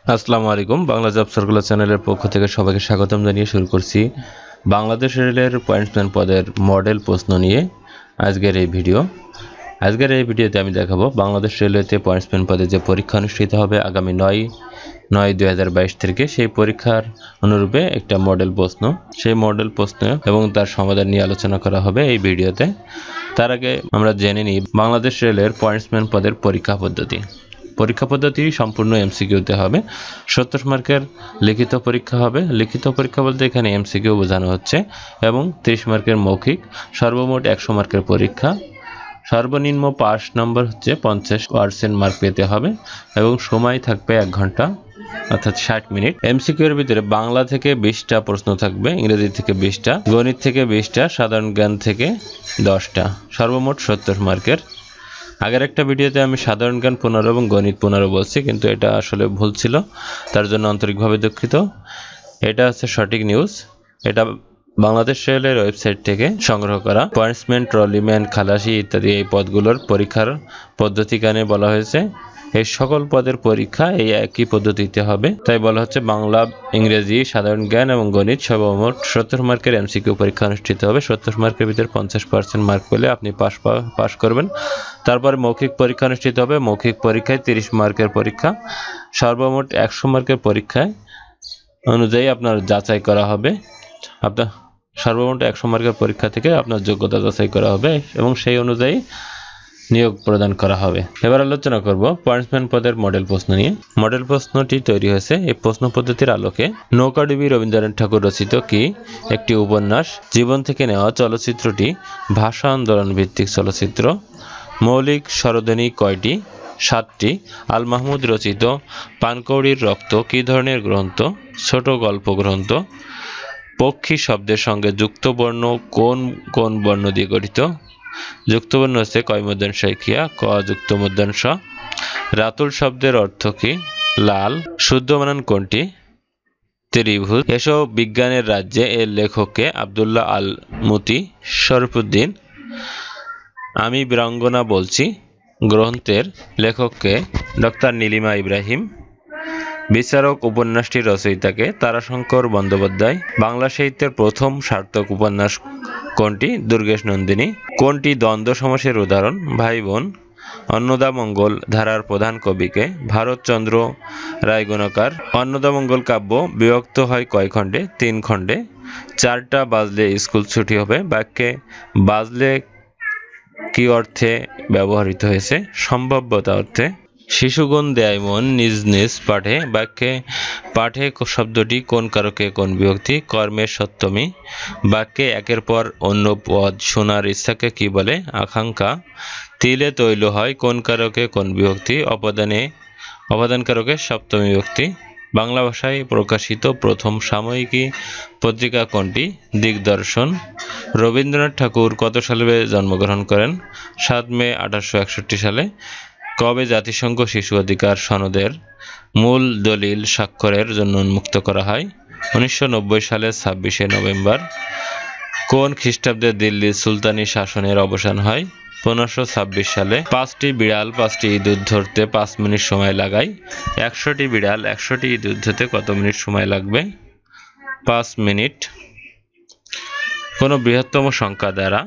আসসালামু আলাইকুম। Bangla job circular চ্যানেলের পক্ষ থেকে সবাইকে স্বাগতম জানিয়ে শুরু করছি বাংলাদেশ রেলের পয়েন্টসম্যান পদের মডেল প্রশ্ন নিয়ে আজকের এই ভিডিও। আজকের এই ভিডিওতে আমি দেখাবো বাংলাদেশ রেলওয়েতে পয়েন্টসম্যান পদে যে পরীক্ষা অনুষ্ঠিত হবে আগামী 9/9/2022 থেকে, সেই পরীক্ষার অনুরূপে একটা মডেল প্রশ্ন, সেই মডেল প্রশ্ন এবং তার সমাধান নিয়ে আলোচনা করা হবে এই ভিডিওতে। তার আগে আমরা জেনে নিই বাংলাদেশ রেলের পয়েন্টসম্যান পদের পরীক্ষা পদ্ধতি। পরীক্ষা পদ্ধতি সম্পূর্ণ এমসিকিউতে হবে। 70 মার্কের লিখিত পরীক্ষা হবে। লিখিত পরীক্ষা বলতে এখানে এমসিকিউ বোঝানো হচ্ছে, এবং 30 মার্কের মৌখিক। সর্বমোট 100 মার্কের পরীক্ষা। সর্বনিম্ন পাস নম্বর হচ্ছে 50% মার্ক পেতে হবে, এবং সময় থাকবে 1 ঘন্টা অর্থাৎ 60 মিনিট। এমসিকিউ এর ভিতরে বাংলা থেকে 20টা প্রশ্ন থাকবে, ইংরেজি থেকে 20টা, গণিত থেকে 20টা, সাধারণ জ্ঞান থেকে 10টা। সর্বমোট 70 মার্কের। আগের একটা ভিডিওতে আমি সাধারণ জ্ঞান 15 এবং গণিত 15 বলছি, কিন্তু এটা আসলে ভুল ছিল, তার জন্য আন্তরিকভাবে দুঃখিত। এটা হচ্ছে সঠিক নিউজ। এটা বাংলাদেশ রেলের ওয়েবসাইট থেকে সংগ্রহ করা। পয়েন্টসম্যান, ট্রলিম্যান, খালাসি ইত্যাদি এই পদগুলোর পরীক্ষার পদ্ধতি কানে বলা হয়েছে। এই সকল পদের পরীক্ষা এই একই পদ্ধতিতে হবে, তাই বলা হচ্ছে বাংলা, ইংরেজি, সাধারণ জ্ঞান এবং গণিত সর্বমোট 70 মার্কের এমসিকিউ পরীক্ষা অনুষ্ঠিত হবে। 70 মার্কের ভিতরে 50% মার্ক পেলে আপনি পাস করবেন। তারপরে মৌখিক পরীক্ষা অনুষ্ঠিত হবে। মৌখিক পরীক্ষায় 30 মার্কের পরীক্ষা। সর্বমোট 100 মার্কের পরীক্ষায় অনুযায়ী আপনার যাচাই করা হবে। আপনার সর্বমোট 100 মার্কের পরীক্ষা থেকে আপনার যোগ্যতা যাচাই করা হবে, এবং সেই অনুযায়ী নিয়োগ প্রদান করা হবে। এবার আলোচনা করব পয়েন্টসম্যান পদের মডেল প্রশ্ন নিয়ে। মডেল প্রশ্নটি তৈরি হয়েছে এই প্রশ্ন পদ্ধতির আলোকে। নৌকাডুবি রবীন্দ্রনাথ ঠাকুর রচিত কি একটি উপন্যাস? জীবন থেকে নেওয়া। চলচ্চিত্রটি ভাষা আন্দোলন ভিত্তিক চলচ্চিত্র। মৌলিক স্বরধ্বনি কয়টি? 7টি। আল মাহমুদ রচিত পানকৌড়ির রক্ত কি ধরনের গ্রন্থ? ছোট গল্প গ্রন্থ। পক্ষী শব্দের সঙ্গে যুক্ত বর্ণ কোন কোন বর্ণ দিয়ে গঠিত? যুক্ত বর্ণ হচ্ছে কয় মূর্ধন্য ষ ক্রিয়া, ক যুক্ত মূর্ধন্য ষ। রাতুল শব্দের অর্থ কি? লাল। শুদ্ধ বানান কোনটি? ত্রিভুজ। এসব বিজ্ঞানের রাজ্যে এর লেখককে? আব্দুল্লাহ আল মুতি, শরফুদ্দিন। আমি বীরাঙ্গনা বলছি গ্রন্থের লেখককে? ডক্টর নীলিমা ইব্রাহিম। বিচারক উপন্যাসটির রচয়িতাকে? তারাশঙ্কর বন্দ্যোপাধ্যায়। বাংলা সাহিত্যের প্রথম সার্থক উপন্যাস কোনটি? দুর্গেশ নন্দিনী। কোনটি দ্বন্দ্ব সমাসের উদাহরণ? ভাই বোন। অন্নদামঙ্গল ধারার প্রধান কবিকে? ভারতচন্দ্র রায় গুণকার। অন্নদামঙ্গল কাব্য বিভক্ত হয় কয় খণ্ডে? 3 খণ্ডে। 4টা বাজলে স্কুল ছুটি হবে বাক্যে বাজলে কি অর্থে ব্যবহৃত হয়েছে? সম্ভাব্যতা অর্থে। শিশুগণ দেয় মন নিজ নিজ পাঠে বাক্যে পাঠে শব্দটি কোন কারকে কোন বিভক্তি? কর্মের সপ্তমী। বাক্যে একের পর অন্য পদ শোনার ইচ্ছাকে কি বলে? আকাঙ্ক্ষা। তিলে তৈল হয় কোন কারকে কোন বিভক্তি? অপাদান কারকে সপ্তমী বিভক্তি। বাংলা ভাষায় প্রকাশিত প্রথম সাময়িকী পত্রিকা কোনটি? দিগদর্শন। রবীন্দ্রনাথ ঠাকুর কত সালে জন্মগ্রহণ করেন? 7 মে 1861 সালে। কবে জাতিসংঘ শিশু অধিকার সনদের মূল দলিল স্বাক্ষরের জন্য উন্মুক্ত করা হয়? 1990 সালের 26শে নভেম্বর। কোন খ্রিস্টাব্দে দিল্লির সুলতানি শাসনের অবসান হয়? 1526 সালে। 5টি বিড়াল 5টি ইঁদুর ধরতে 5 মিনিট সময় লাগায়। 100টি বিড়াল 100টি ইঁদুর ধরতে কত মিনিট সময় লাগবে? 5 মিনিট। কোন বৃহত্তম সংখ্যা দ্বারা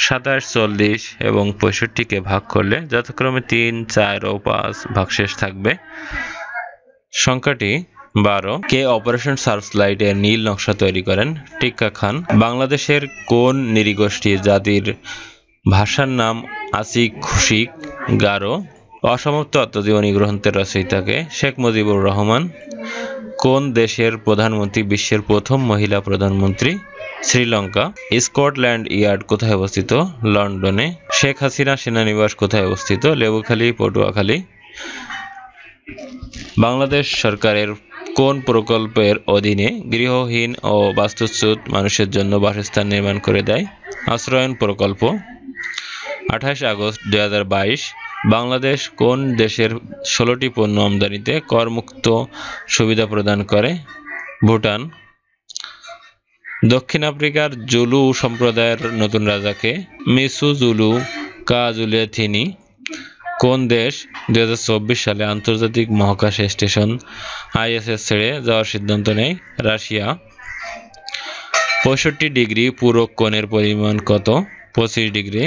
27, 40 এবং 65কে ভাগ করলে যথাক্রমে 3, 4 ও 5 ভাগশেষ থাকবে? সংখ্যাটি 12। কে অপারেশন সার্চলাইট এর নীল নকশা তৈরি করেন? টিক্কা খান। বাংলাদেশের কোন নৃগোষ্ঠী জাতির ভাষার নাম আসিক, খুশিক, গারো? অসমাপ্ত আত্মজীবনী গ্রন্থের রচয়িতাকে? শেখ মুজিবুর রহমান। কোন দেশের প্রধানমন্ত্রী বিশ্বের প্রথম মহিলা প্রধানমন্ত্রী? শ্রীলঙ্কা। স্কটল্যান্ড ইয়ার্ড কোথায় অবস্থিত? লন্ডনে। শেখ হাসিনা সেনানিবাস কোথায় অবস্থিত? লেবুখালী, পটুয়াখালী। বাংলাদেশ সরকারের কোন প্রকল্পের অধীনে গৃহহীন ও বাস্তুচ্যুত মানুষের জন্য বাসস্থান নির্মাণ করে দেয়? আশ্রয়ন প্রকল্প। 28 আগস্ট 2022। বাংলাদেশ কোন দেশের 16টি পণ্য আমদানিতে করমুক্ত সুবিধা প্রদান করে? ভুটান। দক্ষিণ আফ্রিকার জুলু সম্প্রদায়ের নতুন রাজাকে? Misuzulu Zulu kaZwelithini. কোন দেশ 2024 সালে আন্তর্জাতিক মহাকাশ স্টেশন আইএসএস ছেড়ে যাওয়ার সিদ্ধান্ত নেয়? রাশিয়া। 65 ডিগ্রি পূরক কোণের পরিমাণ কত? 25 ডিগ্রি।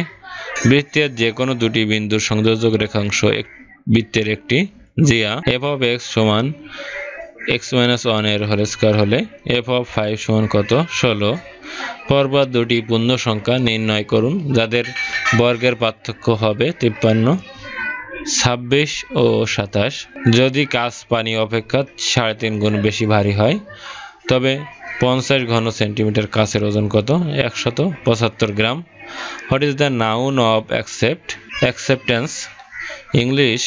বৃত্তের যে কোনো দুটি বিন্দুর সংযোজক রেখাংশ বৃত্তের একটি জিয়া। f of x সমান x-1 এর হোল স্কয়ার হলে f of 5 সমান কত? 16। পরপর দুটি পূর্ণ সংখ্যা নির্ণয় করুন যাদের বর্গের পার্থক্য হবে 53, 26 ও 27। যদি কাঁচ পানি অপেক্ষা 3.5 গুণ বেশি ভারী হয় তবে 50 ঘন সেন্টিমিটার কাঁচের ওজন কত? 175 গ্রাম। What is the noun of acceptance? English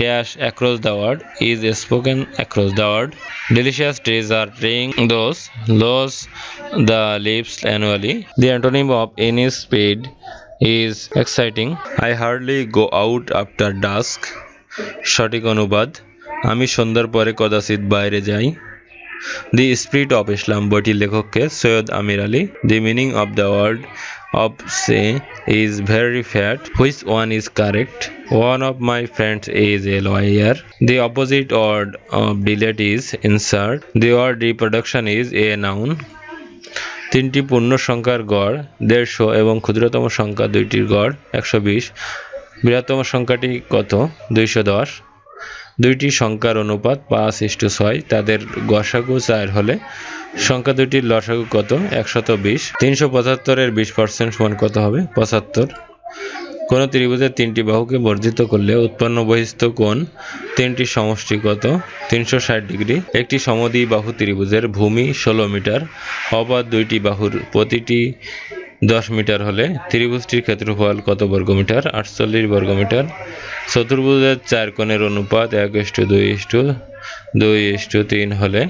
dash across the world is spoken across the world. Delicious trees are treeing those the leaves annually. The antonym of any speed is exciting. I hardly go out after dusk. সঠিক অনুবাদ, আমি সন্ধ্যার পরে কদাচিৎ বাইরে যাই। The Spirit of Islam বইটির লেখককে সৈয়দ আমির Ali. The meaning of the word of say is very fat. Which one is correct? One of my friends is a lawyer. The opposite word of delete is insert. The word reproduction is a noun. তিনটি পূর্ণ সংখ্যার গড় 150 এবং ক্ষুদ্রতম সংখ্যা দুইটির গড় 120। বৃহত্তম সংখ্যাটি কত? 210। দুইটি সংখ্যার অনুপাত 5:6। তাদের গসাগু 4 হলে সংখ্যা দুইটির লসাগু কত? 120। 375 এর 20% সমান কত হবে? 75। কোন ত্রিভুজের তিনটি বাহুকে বর্ধিত করলে উৎপন্ন বহিস্থ কোণ তিনটির সমষ্টি কত? 360 ডিগ্রি। একটি সমদ্বিবাহু ত্রিভুজের ভূমি 16 মিটার, অপর দুইটি বাহুর প্রতিটি 10 মিটার হলে ত্রিভুজটির ক্ষেত্রফল কত বর্গমিটার? 48 বর্গমিটার। চতুর্ভুজের 4 কোণের অনুপাত 1:2:2:3 হলে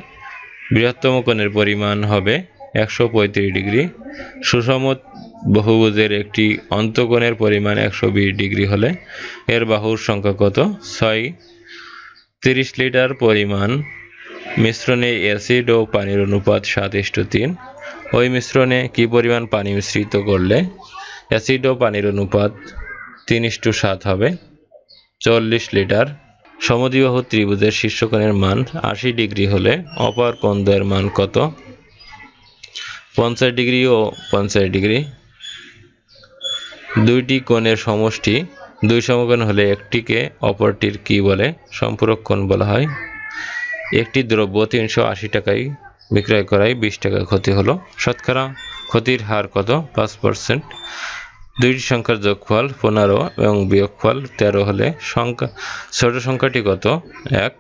বৃহত্তম কোণের পরিমাণ হবে 135 ডিগ্রি। সুষম বহুভুজের একটি অন্তঃকোণের পরিমাণ 120 ডিগ্রি হলে এর বাহুর সংখ্যা কত? 6। 30 লিটার পরিমাণ মিশ্রণে অ্যাসিড ও পানির অনুপাত 7:3। ওই মিশ্রণে কি পরিমাণ পানি মিশ্রিত করলে অ্যাসিড ও পানির অনুপাত 3:7 হবে? 40 লিটার। সমদ্বিবাহু ত্রিভুজের শীর্ষকোণের মান 80 ডিগ্রি হলে অপর কোণদ্বয়ের মান কত? 50 ডিগ্রি ও 50 ডিগ্রি। দুইটি কোণের সমষ্টি দুই সমকোণ হলে একটিকে অপরটির কি বলে? সম্পূরক কোণ বলা হয়। একটি দ্রব্য 380 টাকায় বিক্রয় করায় 20 টাকা ক্ষতি হলো, শতকরা ক্ষতির হার কত? 5%। দুইটি সংখ্যার যোগফল 15 এবং বিয়োগফল 13 হলে ছোট সংখ্যাটি কত? 1।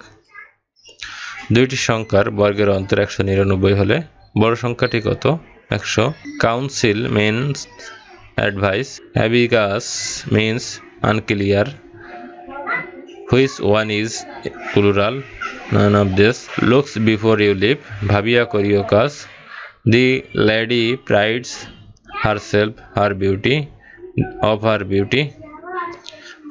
দুইটি সংখ্যার বর্গের অন্তর 199 হলে বড় সংখ্যাটি কত? 100। Council means advice. Abacus means unclear. Which one is plural? None of this. Looks before you leap. ভাবিয়া করিও কাজ। The lady prides herself of her beauty.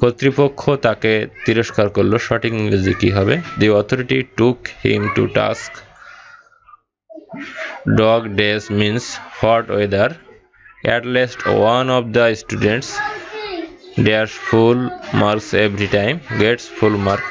কর্তৃপক্ষ তাকে তিরস্কার করলো, সঠিক ইংরেজি কি হবে? The authority took him to task. Dog days means hot weather. At least one of the students dares full marks every time, gets full mark.